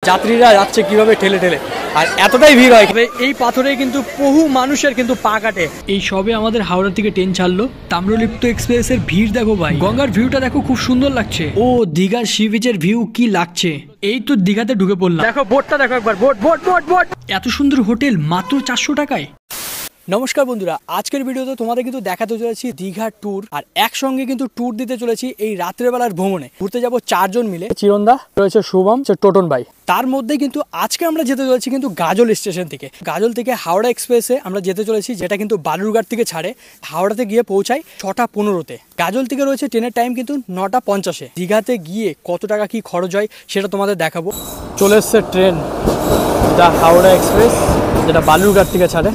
যাত্রীরা যাচ্ছে কিভাবে ঠেলে ঠেলে, আর এতটাই ভিড় হয় এই পাথরে কিন্তু বহু মানুষের কিন্তু পা কাটে। এই সবে আমাদের হাওড়া থেকে ট্রেন ছাড়লো, তাম্রলিপ্ত এক্সপ্রেসের ভিড় দেখো ভাই, গঙ্গার ভিউটা দেখো খুব সুন্দর লাগছে। ও দীঘার সি বিচের ভিউ কি লাগছে। এই তো দীঘাতে ঢুকে পড়লাম, দেখো বোটটা দেখো একবার, বোট বোট বোট বোট। এত সুন্দর হোটেল মাত্র 400 টাকায়। নমস্কার বন্ধুরা, আজকের ভিডিওতে তোমাদের কিন্তু দেখাতে চলেছি দীঘার ট্যুর, আর একসঙ্গে কিন্তু ট্যুর দিতে চলেছি এই রাত্রেবেলার ভ্রমণে। ঘুরতে যাব 4 জন মিলে, চিরন্দা রয়েছে, শুভম, টোটন ভাই। তার মধ্যে কিন্তু আজকে আমরা যেতে চলেছি কিন্তু গাজল স্টেশন থেকে। গাজল থেকে হাওড়া এক্সপ্রেসে আমরা যেতে চলেছি, যেটা কিন্তু বালুরঘাট থেকে ছাড়ে, হাওড়াতে গিয়ে পৌঁছায় 6টা 15-তে। গাজল থেকে রয়েছে ট্রেনের টাইম কিন্তু 9টা 50-এ। দীঘাতে গিয়ে কত টাকা কি খরচ হয় সেটা তোমাদের দেখাবো। চলে এসছে ট্রেন, দা হাওড়া এক্সপ্রেস, যেটা বালুরঘাট থেকে ছাড়ে।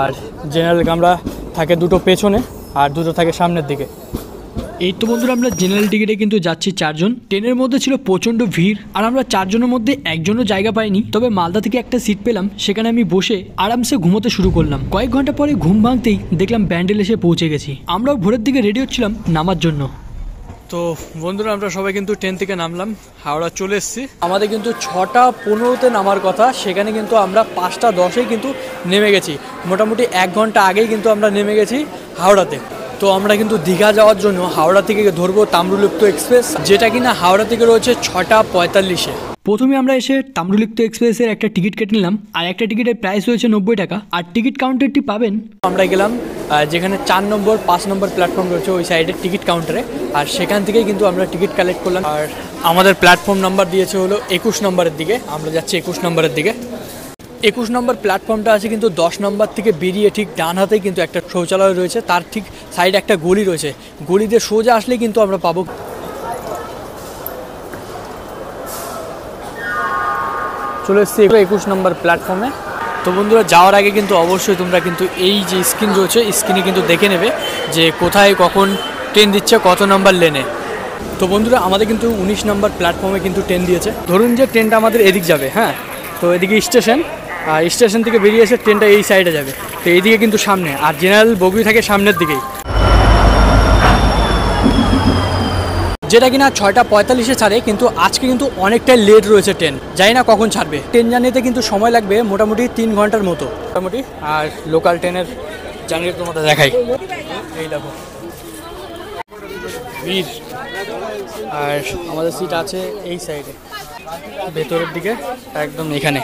আর জেনারেল কামরা থাকে দুটো পেছনে আর দুটো থাকে সামনের দিকে। এই তো বন্ধুরা, আমরা জেনারেল টিকিটে কিন্তু যাচ্ছি 4 জন। ট্রেনের মধ্যে ছিল প্রচণ্ড ভিড়, আর আমরা 4 জনের মধ্যে একজনও জায়গা পাইনি। তবে মালদা থেকে একটা সিট পেলাম, সেখানে আমি বসে আরামসে ঘুমোতে শুরু করলাম। কয়েক ঘন্টা পরে ঘুম ভাঙতেই দেখলাম ব্যান্ডেল এসে পৌঁছে গেছি। আমরাও ভোরের দিকে রেডি হচ্ছিলাম নামার জন্য। তো বন্ধুরা, আমরা সবাই কিন্তু ট্রেন থেকে নামলাম, হাওড়া চলে এসেছি। আমাদের কিন্তু 6টা 15-তে নামার কথা, সেখানে কিন্তু আমরা 5টা 10-এ কিন্তু নেমে গেছি। মোটামুটি 1 ঘন্টা আগেই কিন্তু আমরা নেমে গেছি হাওড়াতে। তো আমরা কিন্তু দীঘা যাওয়ার জন্য হাওড়া থেকে ধরবো তাম্রলিপ্ত এক্সপ্রেস, যেটা কিনা হাওড়া থেকে রয়েছে 6টা 45-এ। প্রথমে আমরা এসে তাম্রলিপ্ত এক্সপ্রেসের একটা টিকিট কেটে নিলাম, আর একটা টিকিটের প্রাইস রয়েছে 90 টাকা। আর টিকিট কাউন্টারটি পাবেন, আমরা গেলাম যেখানে 4 নম্বর 5 নম্বর প্ল্যাটফর্ম রয়েছে ওই সাইডের টিকিট কাউন্টারে, আর সেখান থেকেই কিন্তু আমরা টিকিট কালেক্ট করলাম। আর আমাদের প্ল্যাটফর্ম নাম্বার দিয়েছে হলো 21 নম্বরের দিকে, আমরা যাচ্ছি 21 নম্বরের দিকে। 21 নম্বর প্ল্যাটফর্মটা আছে কিন্তু 10 নম্বর থেকে বেরিয়ে ঠিক ডান হাতেই কিন্তু একটা শৌচালয় রয়েছে, তার ঠিক সাইডে একটা গলি রয়েছে। গলি দিয়ে সোজা আসলেই কিন্তু আমরা পাবো। চলে এসেছি 21 নম্বর প্ল্যাটফর্মে। তো বন্ধুরা, যাওয়ার আগে কিন্তু অবশ্যই তোমরা কিন্তু এই যে স্ক্রিন রয়েছে, স্ক্রিনে কিন্তু দেখে নেবে যে কোথায় কখন ট্রেন দিচ্ছে, কত নম্বর লেনে। তো বন্ধুরা, আমাদের কিন্তু 19 নম্বর প্ল্যাটফর্মে কিন্তু ট্রেন দিয়েছে। ধরুন যে ট্রেনটা আমাদের এদিক যাবে, হ্যাঁ, তো এদিকে স্টেশন, আর স্টেশন থেকে বেরিয়ে এসে ট্রেনটা এই সাইডে যাবে। তো এইদিকে কিন্তু সামনে, আর জেনারেল বগি থাকে সামনের দিকেই, যেটা কিনা 6টা 45-এ ছাড়ে। কিন্তু আজকে কিন্তু অনেকটাই লেট রয়েছে ট্রেন, জানি না কখন ছাড়বে। ট্রেন জার্নিতে কিন্তু সময় লাগবে মোটামুটি 3 ঘন্টার মতো মোটামুটি। আর লোকাল ট্রেনের জার্নি তোমাদের দেখাই, এই দেখো ভিড়। আর আমাদের সিট আছে এই সাইডে ভেতরের দিকে, একদম এখানে।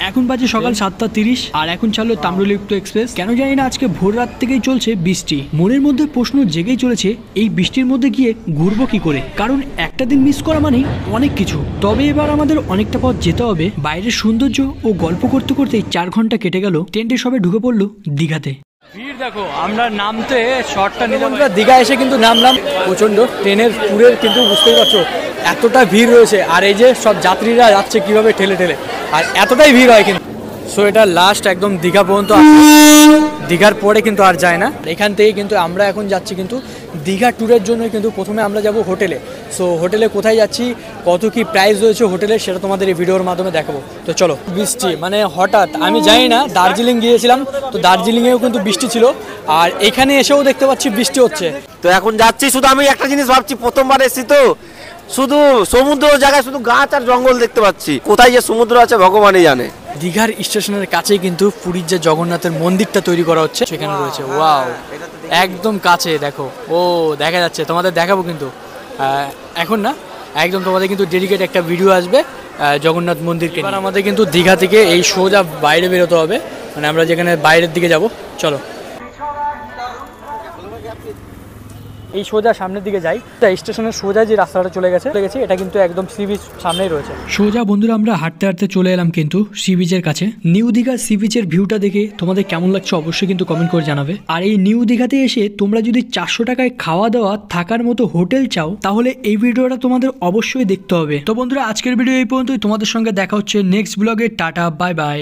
এখন বাজে সকাল 7:30, আর এখন ছাড়লো তাম্রলিপ্ত এক্সপ্রেস। কেন জানি না আজকে ভোর রাত থেকেই চলছে বৃষ্টি। মনের মধ্যে প্রশ্ন জেগেই চলেছে, এই বৃষ্টির মধ্যে গিয়ে ঘুরবো কি করে, কারণ একটা দিন মিস করা মানেই অনেক কিছু। তবে এবার আমাদের অনেকটা পথ যেতে হবে। বাইরের সৌন্দর্য ও গল্প করতে করতেই 4 ঘন্টা কেটে গেল। ট্রেনটি সবে ঢুকে পড়লো দীঘাতে। ভিড় দেখো, আমরা নামতে শর্টটা নিলাম, দীঘা এসে কিন্তু নামলাম। প্রচন্ড ট্রেনের পুরের কিন্তু বুঝতেই পারছো এতটা ভিড় রয়েছে, আর এই যে সব যাত্রীরা যাচ্ছে কিভাবে ঠেলে ঠেলে, আর এতটাই ভিড় হয় কিন্তু। সো এটা লাস্ট একদম দীঘা পর্যন্ত, দীঘার পরে কিন্তু আর যায় না। এখান থেকে কিন্তু আমরা এখন যাচ্ছি কিন্তু দীঘা ট্যুরের জন্য। কিন্তু প্রথমে আমরা যাব হোটেলে। সো হোটেলে কোথায় যাচ্ছি, কত কি প্রাইস রয়েছে হোটেলে, সেটা তোমাদের এই ভিডিওর মাধ্যমে দেখাবো। তো চলো। বৃষ্টি মানে হঠাৎ, আমি জানি না, দার্জিলিং গিয়েছিলাম তো দার্জিলিংয়েও কিন্তু বৃষ্টি ছিল, আর এখানে এসেও দেখতে পাচ্ছি বৃষ্টি হচ্ছে। তো এখন যাচ্ছি, শুধু আমি একটা জিনিস ভাবছি, প্রথমবার এসেছি তো, শুধু সমুদ্র জায়গায় শুধু গাছ আর জঙ্গল দেখতে পাচ্ছি, কোথায় যে সমুদ্র আছে ভগবানই জানে। দীঘার স্টেশনের কাছেই কিন্তু পুরীর যে জগন্নাথের মন্দিরটা তৈরি করা হচ্ছে সেখানে রয়েছে। ওয়াও, একদম কাছে দেখো, ও দেখা যাচ্ছে, তোমাদের দেখাবো কিন্তু এখন না, একদম তোমাদের কিন্তু ডেডিকেট একটা ভিডিও আসবে জগন্নাথ মন্দিরকে। এবার আমাদের কিন্তু দীঘা থেকে এই সোজা বাইরে বেরোতে হবে, মানে আমরা যেখানে বাইরের দিকে যাব। চলো এই সোজা সামনের দিকে যাই। স্টেশনের সোজা যে রাস্তাটা চলে গেছে, এটা কিন্তু একদম সি বিচ সামনেই রয়েছে। সোজা বন্ধুরা, আমরা হাঁটতে হাঁটতে চলে এলাম কিন্তু সি বিচের কাছে। নিউ দীঘা সি বিচের ভিউটা দেখে তোমাদের কেমন লাগছে অবশ্যই কিন্তু কমেন্ট করে জানাবে। আর এই নিউ দীঘাতে এসে তোমরা যদি 400 টাকায় খাওয়া দাওয়া থাকার মতো হোটেল চাও, তাহলে এই ভিডিওটা তোমাদের অবশ্যই দেখতে হবে। তো বন্ধুরা, আজকের ভিডিও এই পর্যন্তই। তোমাদের সঙ্গে দেখা হচ্ছে নেক্সট ব্লগে। Tata, bye bye.